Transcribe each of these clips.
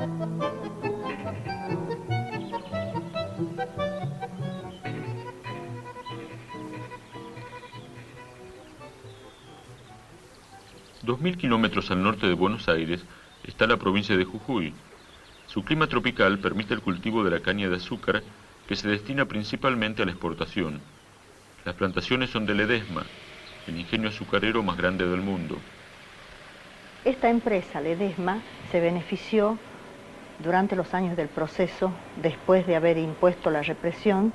$2000 kilómetros al norte de Buenos Aires está la provincia de Jujuy. Su clima tropical permite el cultivo de la caña de azúcar, que se destina principalmente a la exportación. Las plantaciones son de Ledesma, el ingenio azucarero más grande del mundo. Esta empresa, Ledesma, se benefició durante los años del proceso, después de haber impuesto la represión,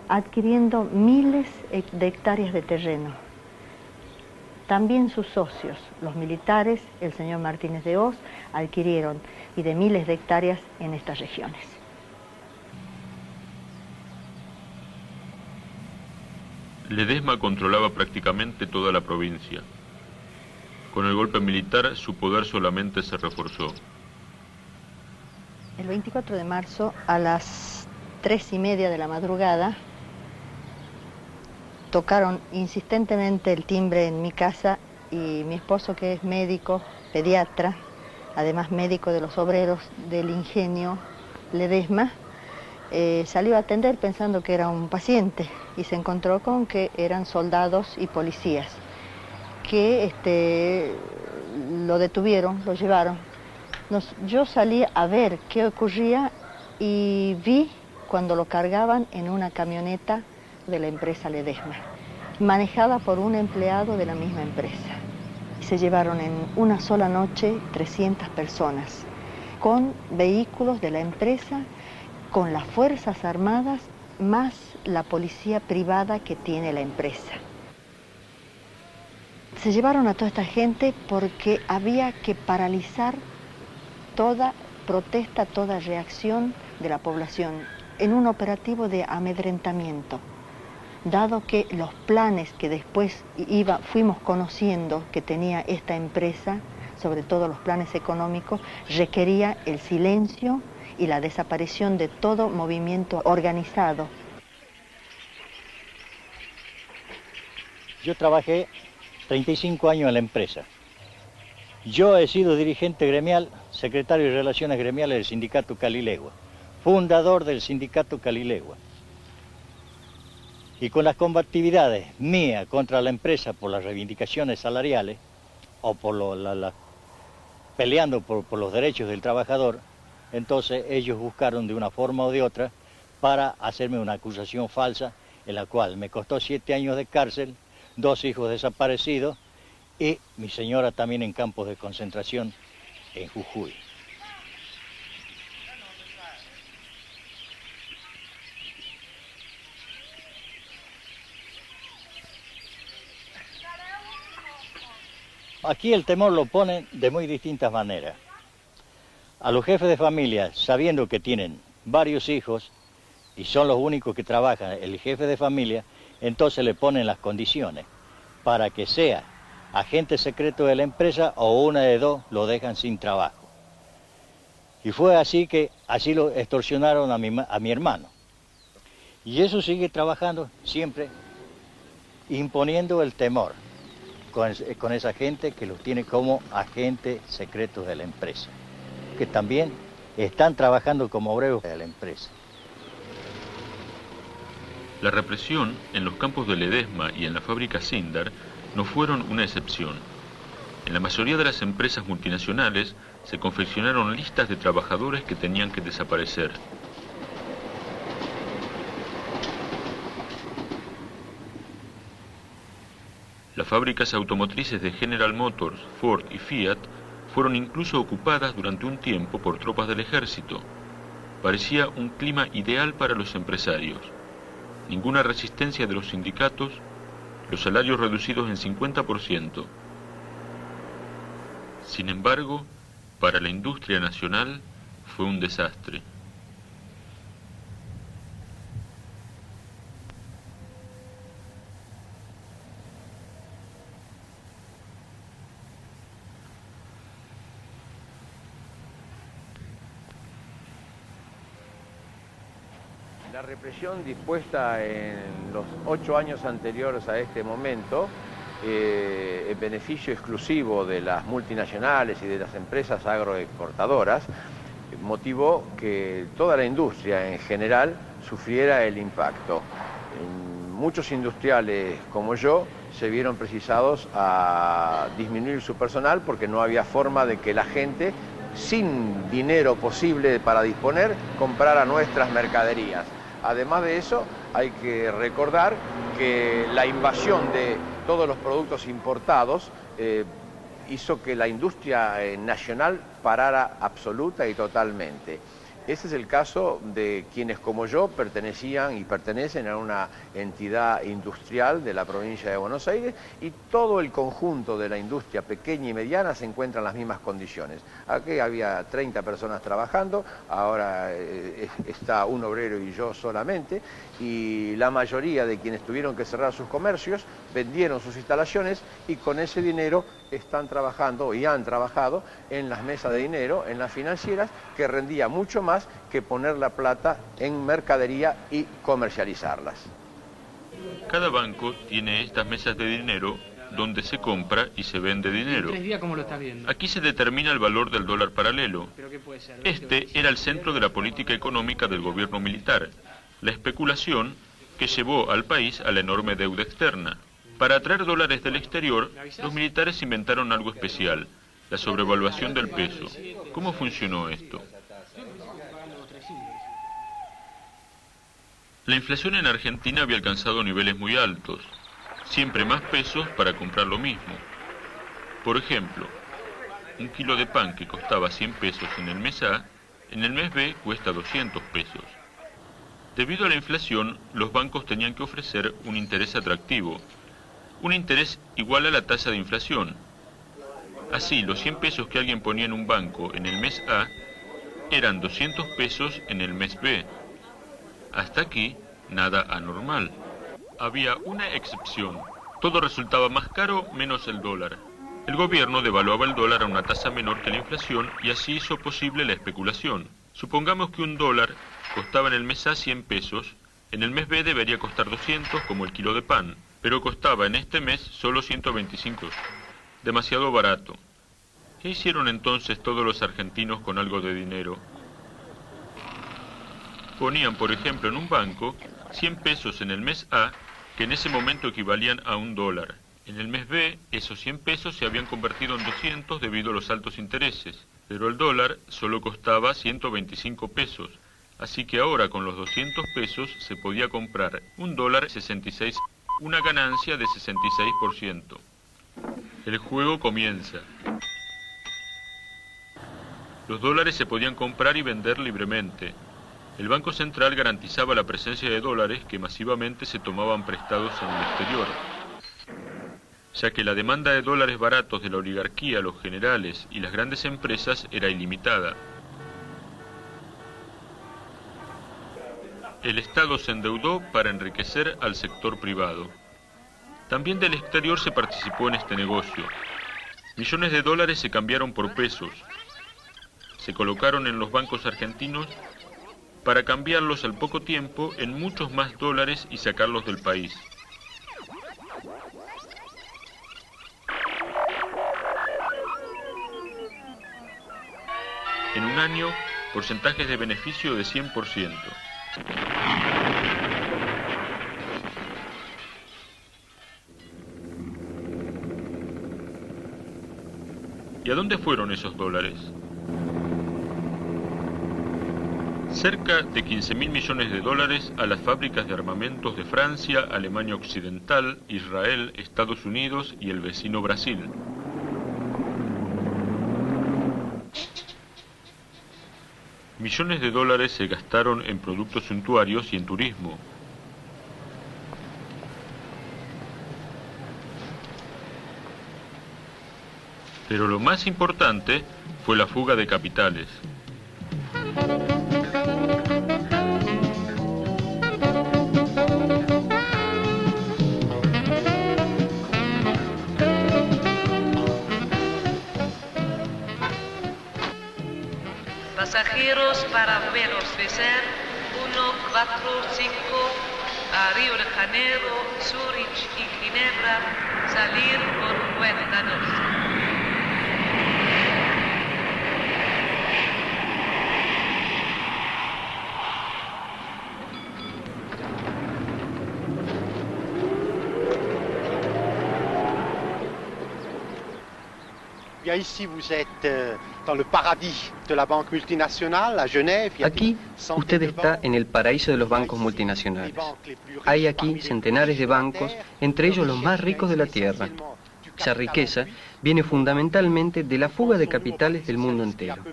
adquiriendo miles de hectáreas de terreno. También sus socios, los militares, el señor Martínez de Hoz, adquirieron y de miles de hectáreas en estas regiones. Ledesma controlaba prácticamente toda la provincia. Con el golpe militar, su poder solamente se reforzó. El 24 de marzo, a las 3:30 de la madrugada, tocaron insistentemente el timbre en mi casa y mi esposo, que es médico, pediatra, además médico de los obreros del ingenio Ledesma, salió a atender pensando que era un paciente y se encontró con que eran soldados y policías que lo detuvieron, lo llevaron. Yo salí a ver qué ocurría y vi cuando lo cargaban en una camioneta de la empresa Ledesma, manejada por un empleado de la misma empresa. Se llevaron en una sola noche 300 personas, con vehículos de la empresa, con las Fuerzas Armadas, más la policía privada que tiene la empresa. Se llevaron a toda esta gente porque había que paralizar toda protesta, toda reacción de la población en un operativo de amedrentamiento, dado que los planes que después fuimos conociendo que tenía esta empresa, sobre todo los planes económicos, requería el silencio y la desaparición de todo movimiento organizado. Yo trabajé 35 años en la empresa. Yo he sido dirigente gremial, secretario de Relaciones Gremiales del Sindicato Calilegua, fundador del Sindicato Calilegua. Y con las combatividades mías contra la empresa por las reivindicaciones salariales, o por peleando por los derechos del trabajador, entonces ellos buscaron de una forma o de otra para hacerme una acusación falsa, en la cual me costó 7 años de cárcel, 2 hijos desaparecidos y mi señora también en campos de concentración en Jujuy. Aquí el temor lo ponen de muy distintas maneras. A los jefes de familia, sabiendo que tienen varios hijos y son los únicos que trabajan, el jefe de familia, entonces le ponen las condiciones para que sea agente secreto de la empresa o una de dos lo dejan sin trabajo. Y fue así que así lo extorsionaron a mi hermano. Y eso sigue trabajando siempre, imponiendo el temor con esa gente que los tiene como agentes secretos de la empresa, que también están trabajando como obreros de la empresa. La represión en los campos de Ledesma y en la fábrica Sindar no fueron una excepción. En la mayoría de las empresas multinacionales se confeccionaron listas de trabajadores que tenían que desaparecer. Las fábricas automotrices de General Motors, Ford y Fiat fueron incluso ocupadas durante un tiempo por tropas del ejército. Parecía un clima ideal para los empresarios. Ninguna resistencia de los sindicatos, los salarios reducidos en 50%. Sin embargo, para la industria nacional fue un desastre. La represión dispuesta en los 8 años anteriores a este momento, en beneficio exclusivo de las multinacionales y de las empresas agroexportadoras, motivó que toda la industria en general sufriera el impacto. Muchos industriales como yo se vieron precisados a disminuir su personal porque no había forma de que la gente, sin dinero posible para disponer, comprara nuestras mercaderías. Además de eso, hay que recordar que la invasión de todos los productos importados hizo que la industria nacional parara absoluta y totalmente. Ese es el caso de quienes como yo pertenecían y pertenecen a una entidad industrial de la provincia de Buenos Aires, y todo el conjunto de la industria pequeña y mediana se encuentra en las mismas condiciones. Aquí había 30 personas trabajando, ahora está un obrero y yo solamente, y la mayoría de quienes tuvieron que cerrar sus comercios vendieron sus instalaciones y con ese dinero están trabajando y han trabajado en las mesas de dinero, en las financieras, que rendía mucho más que poner la plata en mercadería y comercializarlas. Cada banco tiene estas mesas de dinero donde se compra y se vende dinero. ¿En 3 días cómo lo estás viendo? Aquí se determina el valor del dólar paralelo. ¿Pero qué puede ser? Este era el centro de la política económica del gobierno militar, la especulación que llevó al país a la enorme deuda externa. Para atraer dólares del exterior, los militares inventaron algo especial, la sobrevaluación del peso. ¿Cómo funcionó esto? La inflación en Argentina había alcanzado niveles muy altos, siempre más pesos para comprar lo mismo. Por ejemplo, un kilo de pan que costaba 100 pesos en el mes A, en el mes B cuesta 200 pesos. Debido a la inflación, los bancos tenían que ofrecer un interés atractivo, un interés igual a la tasa de inflación. Así, los 100 pesos que alguien ponía en un banco en el mes A eran 200 pesos en el mes B. Hasta aquí, nada anormal. Había una excepción. Todo resultaba más caro menos el dólar. El gobierno devaluaba el dólar a una tasa menor que la inflación y así hizo posible la especulación. Supongamos que un dólar costaba en el mes A 100 pesos, en el mes B debería costar 200 como el kilo de pan, pero costaba en este mes solo 125, demasiado barato. ¿Qué hicieron entonces todos los argentinos con algo de dinero? Ponían, por ejemplo, en un banco 100 pesos en el mes A, que en ese momento equivalían a un dólar. En el mes B, esos 100 pesos se habían convertido en 200 debido a los altos intereses, pero el dólar solo costaba 125 pesos, así que ahora con los 200 pesos se podía comprar un dólar 66, una ganancia de 66%. El juego comienza. Los dólares se podían comprar y vender libremente. El Banco Central garantizaba la presencia de dólares que masivamente se tomaban prestados en el exterior, ya que la demanda de dólares baratos de la oligarquía, los generales y las grandes empresas era ilimitada. El Estado se endeudó para enriquecer al sector privado. También del exterior se participó en este negocio. Millones de dólares se cambiaron por pesos. Se colocaron en los bancos argentinos para cambiarlos al poco tiempo en muchos más dólares y sacarlos del país. En un año, porcentajes de beneficio de 100%. ¿Y a dónde fueron esos dólares? Cerca de 15.000 millones de dólares a las fábricas de armamentos de Francia, Alemania Occidental, Israel, Estados Unidos y el vecino Brasil. Millones de dólares se gastaron en productos suntuarios y en turismo. Pero lo más importante fue la fuga de capitales. Pasajeros para vuelos Wizz Air 145 a Río de Janeiro, Zurich y Ginebra, salir por puerta 2. Aquí usted está en el paraíso de los bancos multinacionales. Hay aquí centenares de bancos, entre ellos los más ricos de la Tierra. Esa riqueza viene fundamentalmente de la fuga de capitales del mundo entero.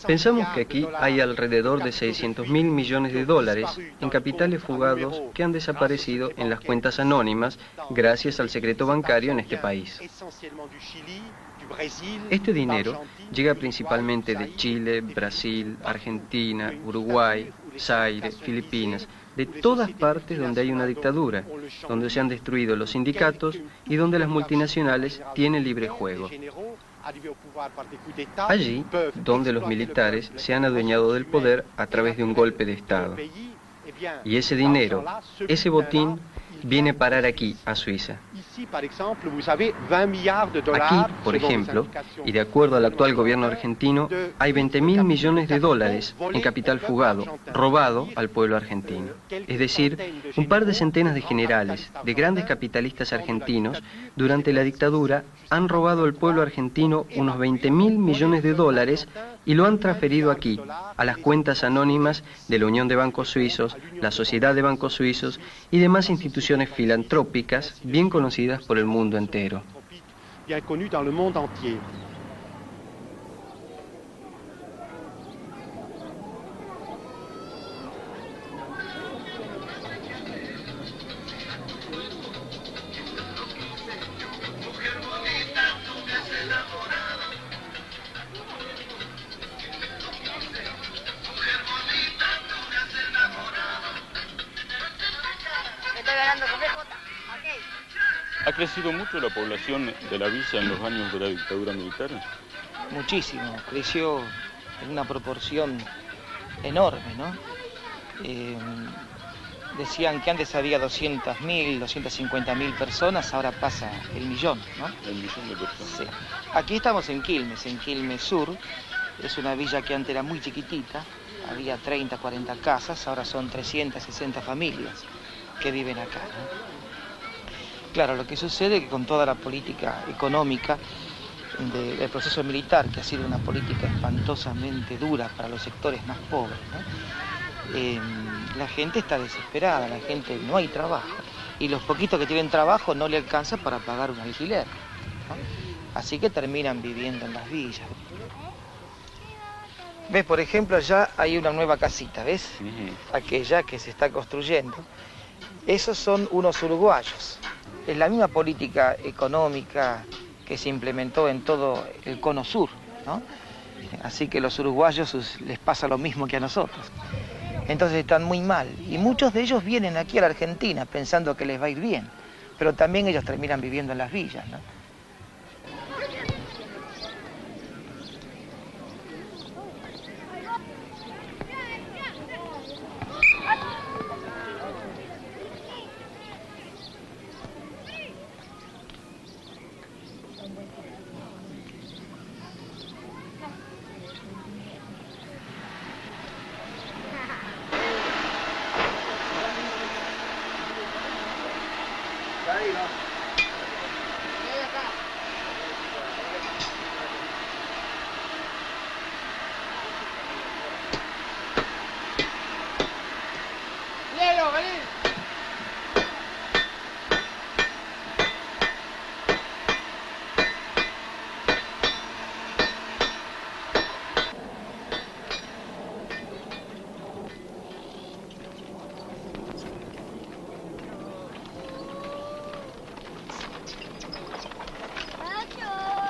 Pensamos que aquí hay alrededor de 600.000 millones de dólares en capitales fugados que han desaparecido en las cuentas anónimas gracias al secreto bancario en este país. Este dinero llega principalmente de Chile, Brasil, Argentina, Uruguay, Zaire, Filipinas, de todas partes donde hay una dictadura, donde se han destruido los sindicatos y donde las multinacionales tienen libre juego. Allí, donde los militares se han adueñado del poder a través de un golpe de Estado. Y ese dinero, ese botín, viene a parar aquí, a Suiza. Aquí, por ejemplo, y de acuerdo al actual gobierno argentino, hay 20.000 millones de dólares en capital fugado, robado al pueblo argentino. Es decir, un par de centenas de generales, de grandes capitalistas argentinos, durante la dictadura, han robado al pueblo argentino unos 20.000 millones de dólares y lo han transferido aquí, a las cuentas anónimas de la Unión de Bancos Suizos, la Sociedad de Bancos Suizos y demás instituciones filantrópicas bien conocidas por el mundo entero. ¿Ha crecido mucho la población de la villa en los años de la dictadura militar? Muchísimo, creció en una proporción enorme, ¿no? Decían que antes había 200.000, 250.000 personas, ahora pasa el millón, ¿no? El millón de personas. Sí. Aquí estamos en Quilmes Sur. Es una villa que antes era muy chiquitita, había 30, 40 casas, ahora son 360 familias que viven acá, ¿no? Claro, lo que sucede es que con toda la política económica del proceso militar, que ha sido una política espantosamente dura para los sectores más pobres, ¿no? La gente está desesperada, la gente no hay trabajo, y los poquitos que tienen trabajo no le alcanza para pagar un alquiler, ¿no? Así que terminan viviendo en las villas. ¿Ves? Por ejemplo, allá hay una nueva casita, ¿ves? Aquella que se está construyendo. Esos son unos uruguayos. Es la misma política económica que se implementó en todo el cono sur, ¿no? Así que a los uruguayos les pasa lo mismo que a nosotros. Entonces están muy mal. Y muchos de ellos vienen aquí a la Argentina pensando que les va a ir bien. Pero también ellos terminan viviendo en las villas, ¿no?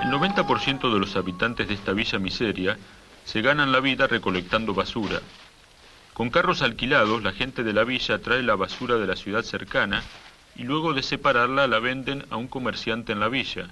El 90% de los habitantes de esta villa miseria se ganan la vida recolectando basura. Con carros alquilados, la gente de la villa trae la basura de la ciudad cercana y luego de separarla la venden a un comerciante en la villa.